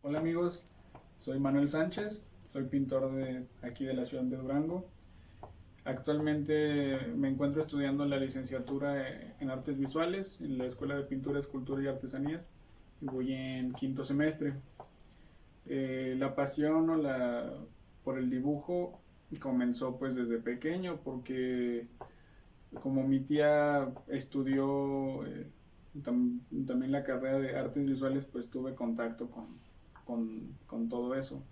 Hola amigos, soy Manuel Sánchez, soy pintor de aquí de la ciudad de Durango. Actualmente me encuentro estudiando la licenciatura en Artes Visuales en la Escuela de Pintura, Escultura y Artesanías y voy en quinto semestre. La pasión por el dibujo comenzó pues desde pequeño porque como mi tía estudió también la carrera de artes visuales, pues tuve contacto con todo eso.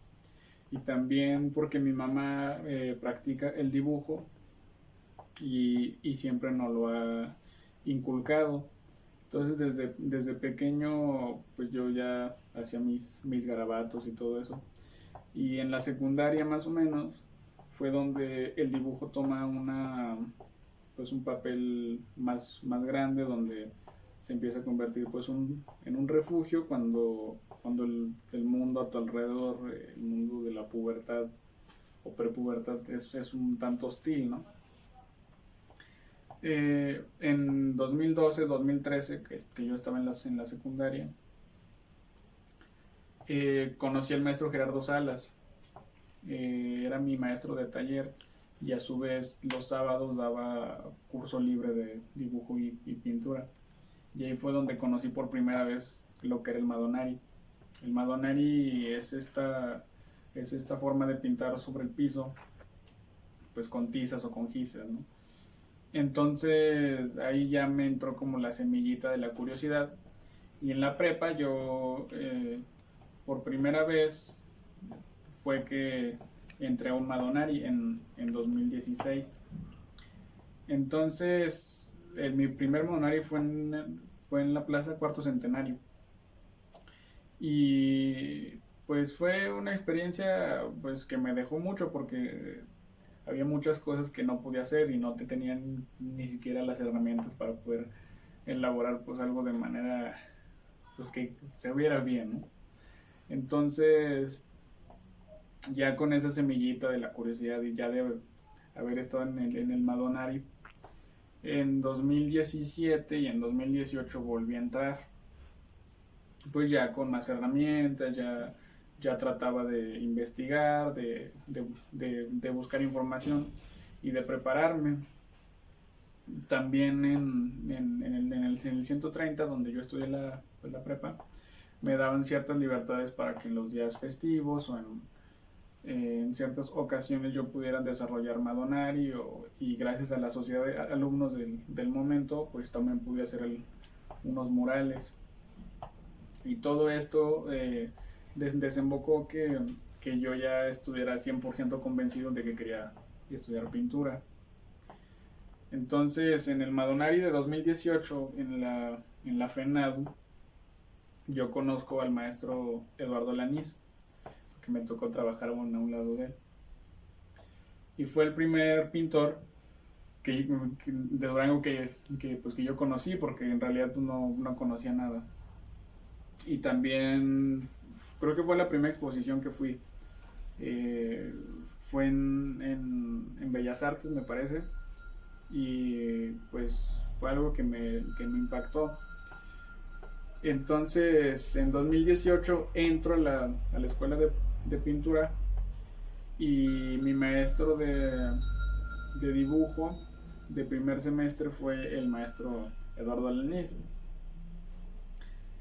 Y también porque mi mamá practica el dibujo y siempre nos lo ha inculcado. Entonces desde pequeño pues yo ya hacía mis garabatos y todo eso. Y en la secundaria más o menos fue donde el dibujo toma pues un papel más grande, donde se empieza a convertir pues en un refugio cuando el mundo a tu alrededor, el mundo de la pubertad o prepubertad es un tanto hostil, ¿no? En 2012-2013, que yo estaba en la secundaria, conocí al maestro Gerardo Salas. Era mi maestro de taller y a su vez los sábados daba curso libre de dibujo y pintura. Y ahí fue donde conocí por primera vez lo que era el Madonari. El Madonari es esta forma de pintar sobre el piso, pues con tizas o con gises, ¿no? Entonces ahí ya me entró como la semillita de la curiosidad. Y en la prepa yo por primera vez fue que entré a un Madonari en 2016. Entonces mi primer Madonari fue en la Plaza Cuarto Centenario. Y pues fue una experiencia pues que me dejó mucho porque había muchas cosas que no podía hacer y no te tenían ni siquiera las herramientas para poder elaborar pues algo de manera pues que se viera bien, ¿no? Entonces ya con esa semillita de la curiosidad y ya de haber estado en el Madonari en 2017 y en 2018 volví a entrar pues ya con más herramientas, ya trataba de investigar, de buscar información y de prepararme. También en el 130, donde yo estudié pues la prepa, me daban ciertas libertades para que en los días festivos o en ciertas ocasiones yo pudiera desarrollar Madonari y gracias a la sociedad de alumnos del momento, pues también pude hacer unos murales. Y todo esto desembocó que yo ya estuviera 100% convencido de que quería estudiar pintura. Entonces, en el Madonari de 2018, en la FENADU, yo conozco al maestro Eduardo Lanís, que me tocó trabajar a un lado de él. Y fue el primer pintor de Durango pues, que yo conocí, porque en realidad no conocía nada. Y también creo que fue la primera exposición que fui. Eh, Fue en Bellas Artes, me parece. Y pues fue algo que me impactó. Entonces, en 2018 entro a la escuela de pintura y mi maestro de dibujo de primer semestre fue el maestro Eduardo Alanís.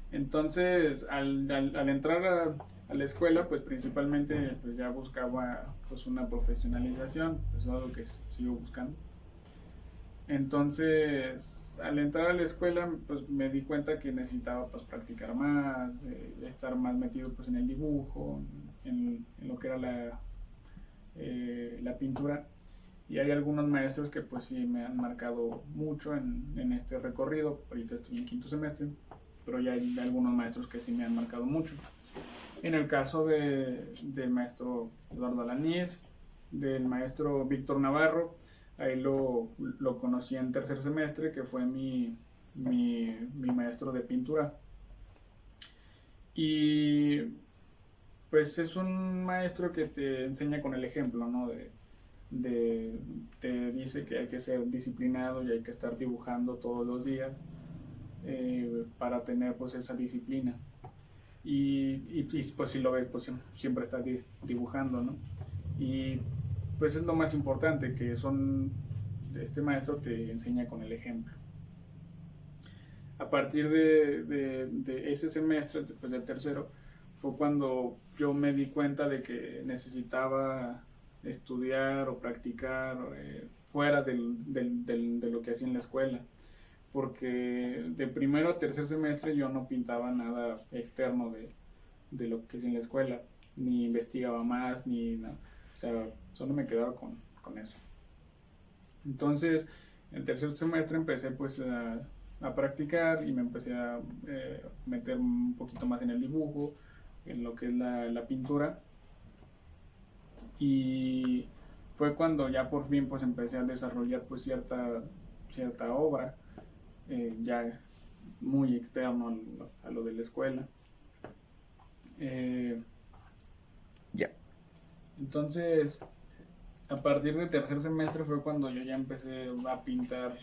Entonces, al entrar a la escuela, pues principalmente pues ya buscaba pues una profesionalización, pues es algo que sigo buscando. Entonces, al entrar a la escuela, pues me di cuenta que necesitaba pues practicar más, estar más metido pues en el dibujo, en lo que era la pintura. Y hay algunos maestros que pues sí me han marcado mucho en este recorrido. Ahorita estoy en quinto semestre, pero ya hay algunos maestros que sí me han marcado mucho. En el caso del maestro Eduardo Alanís, del maestro Víctor Navarro, ahí lo conocí en tercer semestre, que fue mi maestro de pintura. Y pues es un maestro que te enseña con el ejemplo, ¿no? Te dice que hay que ser disciplinado y hay que estar dibujando todos los días para tener pues esa disciplina. y pues si lo ves, pues siempre está dibujando, ¿no? Y pues es lo más importante, que este maestro te enseña con el ejemplo. A partir de ese semestre, después del tercero, fue cuando yo me di cuenta de que necesitaba estudiar o practicar fuera de lo que hacía en la escuela, porque de primero a tercer semestre yo no pintaba nada externo de lo que hacía en la escuela, ni investigaba más, ni nada, o sea, solo me quedaba con eso. Entonces, el tercer semestre empecé pues a practicar y me empecé a meter un poquito más en el dibujo, en lo que es la pintura, y fue cuando ya por fin pues empecé a desarrollar pues cierta obra, ya muy externo a lo de la escuela. Ya. Entonces, a partir del tercer semestre fue cuando yo ya empecé a pintar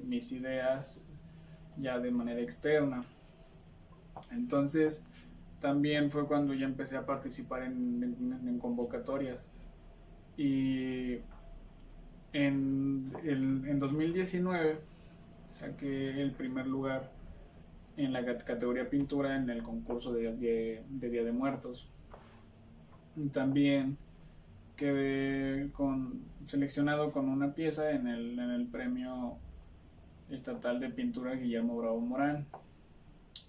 mis ideas ya de manera externa. Entonces, también fue cuando ya empecé a participar en convocatorias. Y en 2019 saqué el primer lugar en la categoría pintura en el concurso de Día de Muertos. Y también quedé seleccionado con una pieza en el premio estatal de pintura Guillermo Bravo Morán.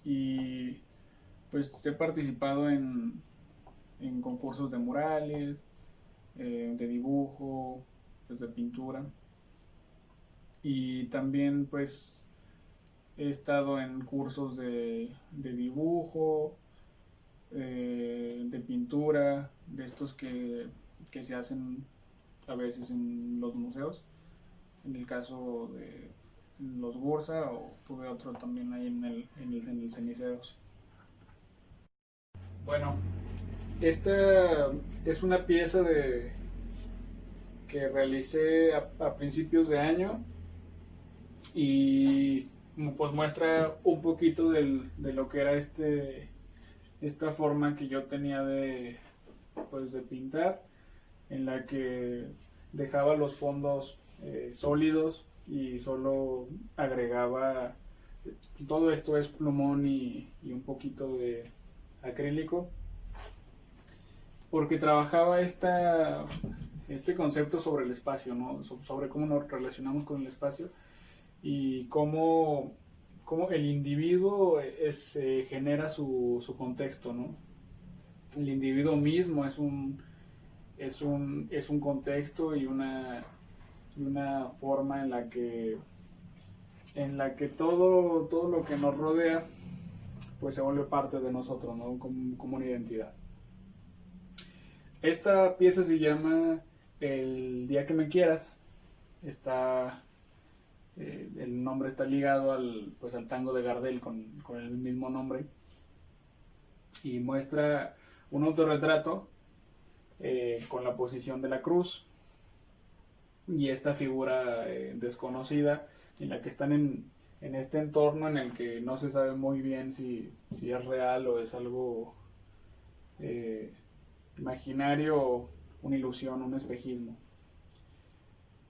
Y pues he participado en concursos de murales, de dibujo, pues de pintura. Y también pues he estado en cursos de dibujo, de pintura, de estos que se hacen a veces en los museos. En el caso de los Bursa, o tuve otro también ahí en el Ceniceros. Bueno, esta es una pieza que realicé a principios de año y pues muestra un poquito de lo que era esta forma que yo tenía pues de pintar, en la que dejaba los fondos sólidos y solo agregaba, todo esto es plumón y un poquito de acrílico, porque trabajaba este concepto sobre el espacio, ¿no? Sobre cómo nos relacionamos con el espacio y cómo el individuo genera su contexto, ¿no? El individuo mismo es un contexto y una forma en la que todo lo que nos rodea pues se vuelve parte de nosotros, ¿no? Como una identidad. Esta pieza se llama El día que me quieras. El nombre está ligado al tango de Gardel con el mismo nombre, y muestra un autorretrato con la posición de la cruz y esta figura desconocida, en la que están en este entorno en el que no se sabe muy bien si es real o es algo imaginario, o una ilusión, un espejismo.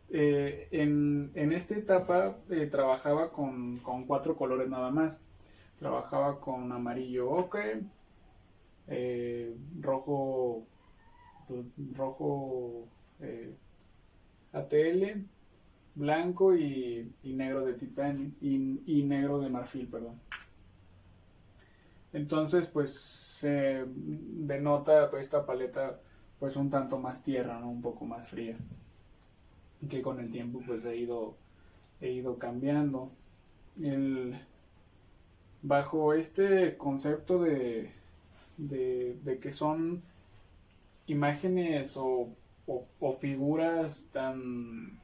En esta etapa trabajaba con 4 colores nada más. Trabajaba con amarillo ocre, rojo ATL, blanco y negro de titán y negro de marfil, perdón. Entonces pues se denota esta paleta pues un tanto más tierra, ¿no? Un poco más fría, que con el tiempo pues he ido cambiando. Bajo este concepto de que son imágenes o figuras tan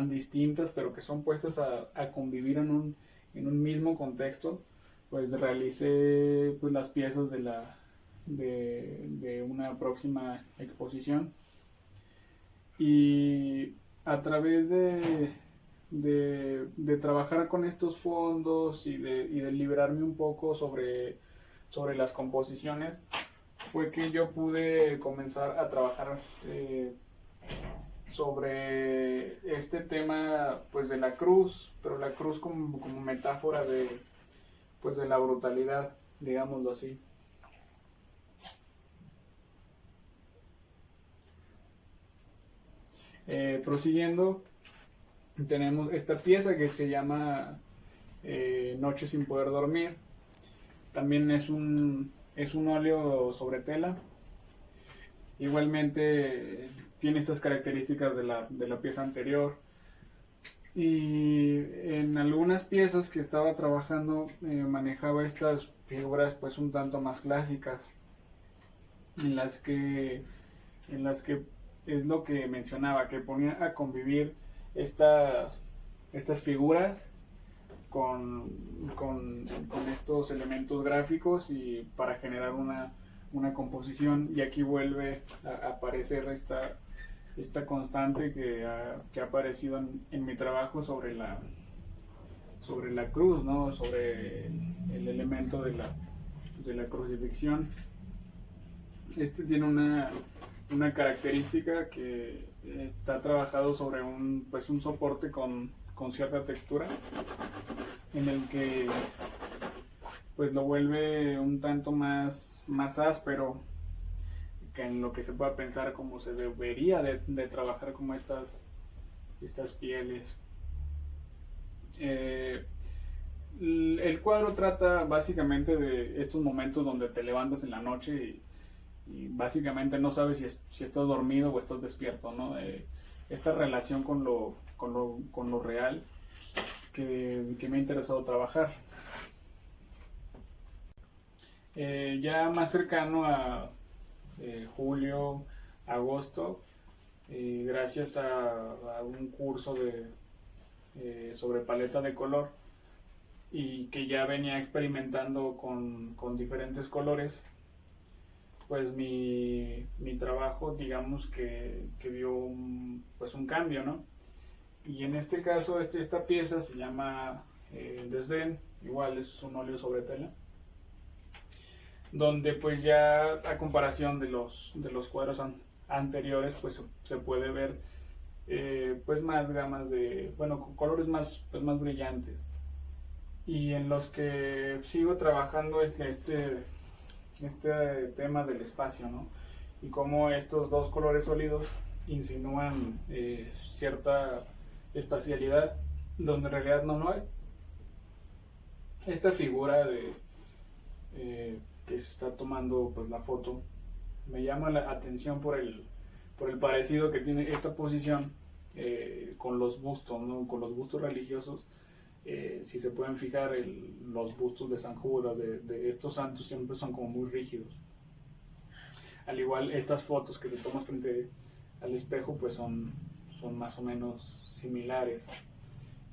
distintas, pero que son puestas a convivir en un mismo contexto, pues realicé pues las piezas de una próxima exposición, y a través de trabajar con estos fondos y de liberarme un poco sobre sobre las composiciones fue que yo pude comenzar a trabajar sobre este tema pues de la cruz, pero la cruz como metáfora de pues de la brutalidad, digámoslo así. Prosiguiendo, tenemos esta pieza que se llama Noche sin poder dormir. También es un óleo sobre tela. Igualmente tiene estas características de la pieza anterior. Y en algunas piezas que estaba trabajando manejaba estas figuras pues un tanto más clásicas, en las que es lo que mencionaba, que ponía a convivir estas figuras con estos elementos gráficos y para generar una composición. Y aquí vuelve a aparecer esta constante que ha aparecido en mi trabajo sobre la cruz, ¿no? Sobre el elemento de la crucifixión. Este tiene una característica que está trabajado sobre un soporte con cierta textura, en el que pues lo vuelve un tanto más áspero que en lo que se pueda pensar como se debería de trabajar como estas pieles. El cuadro trata básicamente de estos momentos donde te levantas en la noche y básicamente no sabes si estás dormido o estás despierto, ¿no? Esta relación con lo real que me ha interesado trabajar. Ya más cercano a julio, agosto, gracias a un curso sobre paleta de color, y que ya venía experimentando con diferentes colores, pues mi trabajo, digamos que dio un cambio, ¿no? Y en este caso, esta pieza se llama Desdén, igual es un óleo sobre tela, donde pues ya a comparación de los cuadros anteriores, pues se puede ver pues más gamas de, con colores más brillantes, y en los que sigo trabajando este tema del espacio, ¿no? Y cómo estos dos colores sólidos insinúan cierta espacialidad donde en realidad no hay. Esta figura que se está tomando pues la foto me llama la atención por el parecido que tiene esta posición con los bustos, ¿no? Con los bustos religiosos. Si se pueden fijar, los bustos de San Judas, de estos santos, siempre son como muy rígidos. Al igual, estas fotos que te tomas frente al espejo pues son más o menos similares.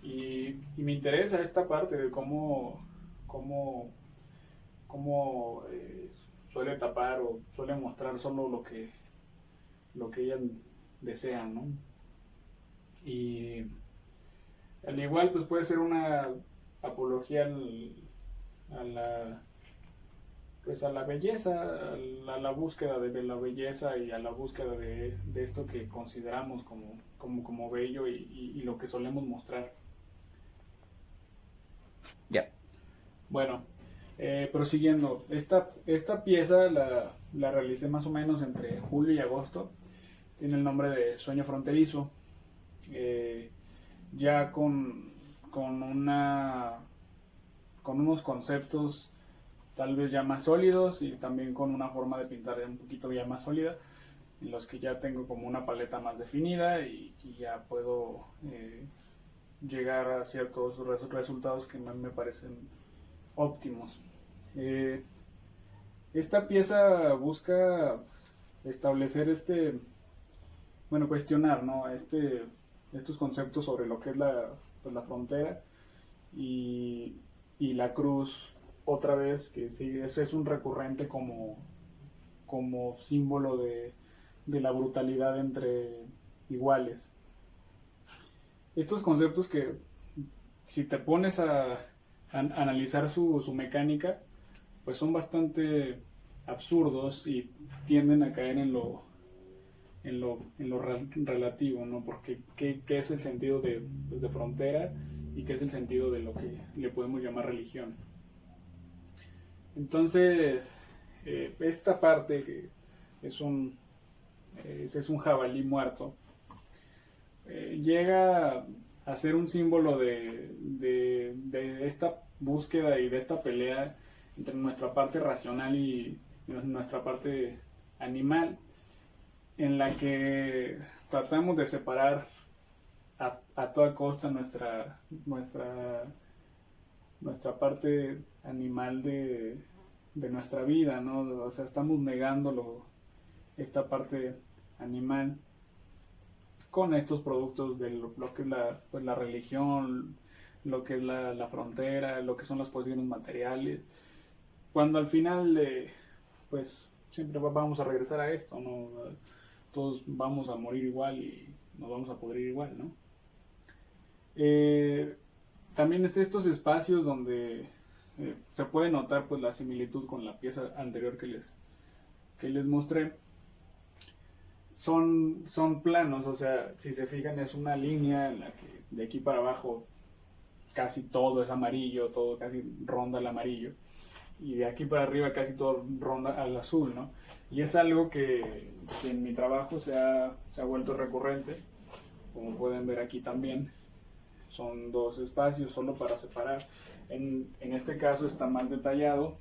Y me interesa esta parte de cómo suele tapar o suele mostrar solo lo que ella desea, ¿no? Y al igual pues puede ser una apología a la belleza, a la búsqueda de la belleza y a la búsqueda de esto que consideramos como bello y lo que solemos mostrar. Ya. Bueno, prosiguiendo, esta pieza la realicé más o menos entre julio y agosto. Tiene el nombre de Sueño Fronterizo. Ya con unos conceptos tal vez ya más sólidos, y también con una forma de pintar un poquito ya más sólida, en los que ya tengo como una paleta más definida y ya puedo llegar a ciertos resultados que me parecen óptimos. Esta pieza busca establecer cuestionar, ¿no? Estos conceptos sobre lo que es la frontera y la cruz, otra vez, que sí, eso es un recurrente como símbolo de la brutalidad entre iguales. Estos conceptos que, si te pones a analizar su mecánica, pues son bastante absurdos y tienden a caer en lo relativo, ¿no? Porque ¿qué es el sentido de frontera y qué es el sentido de lo que le podemos llamar religión? Entonces, esta parte que es un jabalí muerto, llega a ser un símbolo de esta búsqueda y de esta pelea entre nuestra parte racional y nuestra parte animal, en la que tratamos de separar a toda costa nuestra parte animal de nuestra vida, ¿no? O sea, estamos negándolo, esta parte animal, con estos productos de lo que es la religión, lo que es la frontera, lo que son las posiciones materiales, cuando al final, pues, siempre vamos a regresar a esto, ¿no? Todos vamos a morir igual y nos vamos a pudrir igual, ¿no? También estos espacios donde se puede notar pues la similitud con la pieza anterior que les mostré. Son planos, o sea, si se fijan es una línea en la que de aquí para abajo casi todo es amarillo, todo casi ronda el amarillo, y de aquí para arriba casi todo ronda al azul, ¿no? Y es algo que en mi trabajo se ha vuelto recurrente, como pueden ver aquí también. Son dos espacios solo para separar. En este caso está más detallado,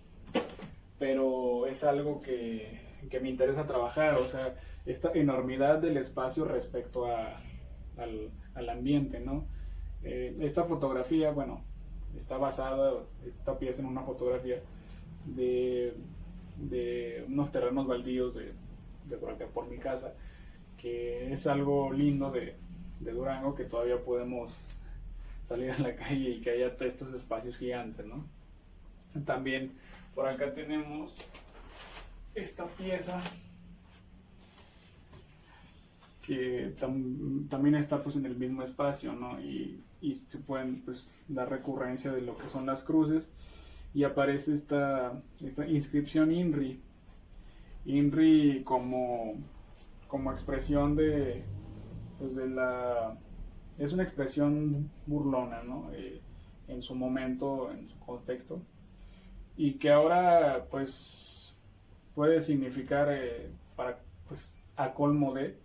pero es algo que me interesa trabajar, o sea, esta enormidad del espacio respecto al ambiente, ¿no? Esta fotografía, bueno, está basada, esta pieza, en una fotografía de unos terrenos baldíos de por acá, por mi casa, que es algo lindo de Durango, que todavía podemos salir a la calle y que haya estos espacios gigantes, ¿no? También por acá tenemos esta pieza que también está pues en el mismo espacio, ¿no? Y se pueden pues dar recurrencia de lo que son las cruces, y aparece esta inscripción INRI como expresión pues es una expresión burlona, ¿no? En su momento, en su contexto, y que ahora pues puede significar para pues a colmo de,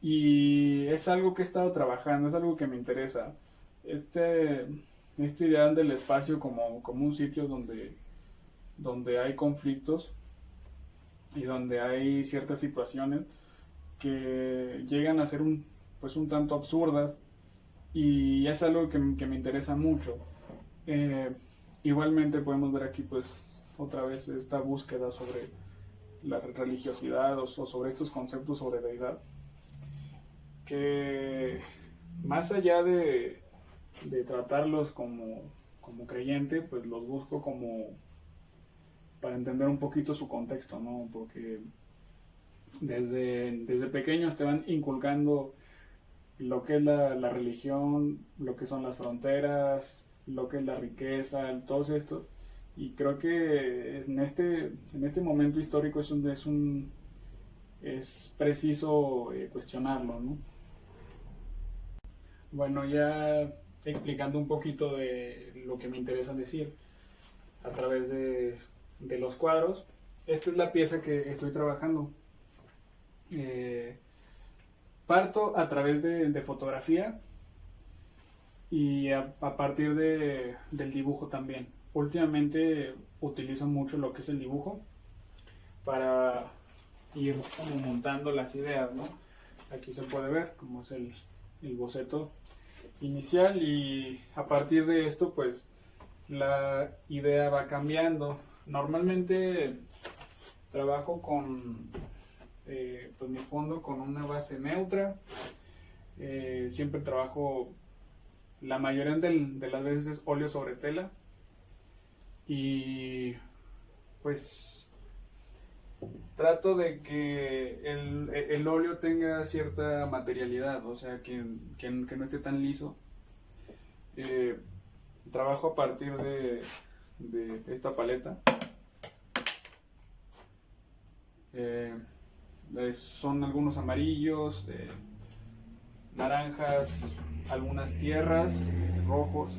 y es algo que he estado trabajando, es algo que me interesa, este ideal del espacio como un sitio donde hay conflictos y donde hay ciertas situaciones que llegan a ser un tanto absurdas, y es algo que me interesa mucho. Igualmente podemos ver aquí pues otra vez esta búsqueda sobre la religiosidad o sobre estos conceptos sobre deidad, que más allá de tratarlos como creyente, pues los busco como para entender un poquito su contexto, ¿no? Porque desde pequeños te van inculcando lo que es la religión, lo que son las fronteras, lo que es la riqueza, todos estos, y creo que en este momento histórico es preciso cuestionarlo, ¿no? Bueno, ya explicando un poquito de lo que me interesa decir a través de los cuadros, esta es la pieza que estoy trabajando. Parto a través de fotografía y a partir del dibujo también. Últimamente utilizo mucho lo que es el dibujo para ir como montando las ideas, ¿no? Aquí se puede ver cómo es el boceto inicial, y a partir de esto pues la idea va cambiando. Normalmente trabajo con pues mi fondo con una base neutra. Siempre trabajo, la mayoría de las veces es óleo sobre tela, y pues trato de que el óleo tenga cierta materialidad, o sea, que no esté tan liso. Trabajo a partir de esta paleta. Son algunos amarillos, naranjas, algunas tierras, rojos.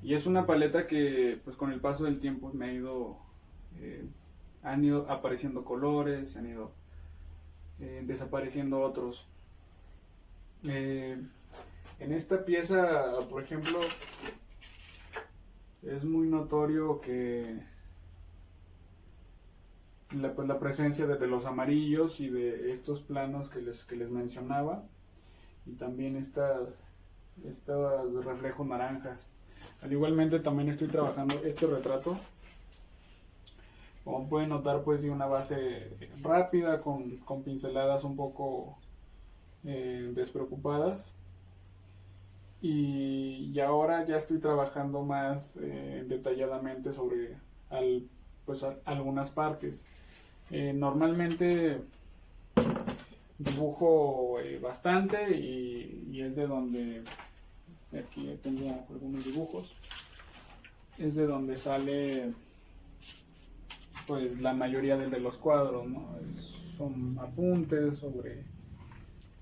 Y es una paleta que pues con el paso del tiempo me han ido apareciendo colores, han ido desapareciendo otros. En esta pieza, por ejemplo, es muy notorio que la presencia de los amarillos y de estos planos que les mencionaba, y también estas reflejos naranjas. Al igualmente también estoy trabajando este retrato, como pueden notar, pues de una base rápida, con pinceladas un poco despreocupadas. Y ahora ya estoy trabajando más detalladamente sobre algunas partes. Normalmente dibujo bastante y es de donde, aquí tengo algunos dibujos, es de donde sale pues la mayoría de los cuadros, ¿no? Son apuntes sobre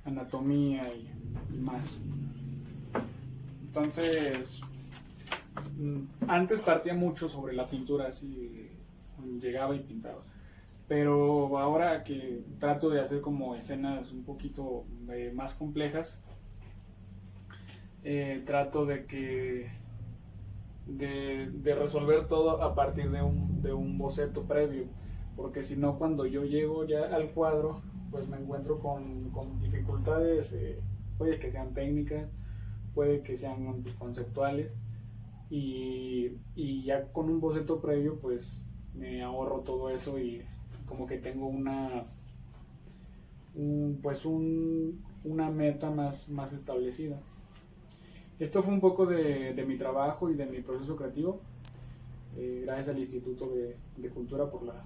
anatomía y más. Entonces, antes partía mucho sobre la pintura, así llegaba y pintaba. Pero ahora que trato de hacer como escenas un poquito más complejas, trato de resolver todo a partir de un boceto previo, porque si no, cuando yo llego ya al cuadro, pues me encuentro con dificultades, puede que sean técnicas, puede que sean conceptuales, y ya con un boceto previo pues me ahorro todo eso y como que tengo una meta más establecida. Esto fue un poco de mi trabajo y de mi proceso creativo. Gracias al Instituto de Cultura por la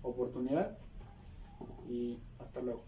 oportunidad, y hasta luego.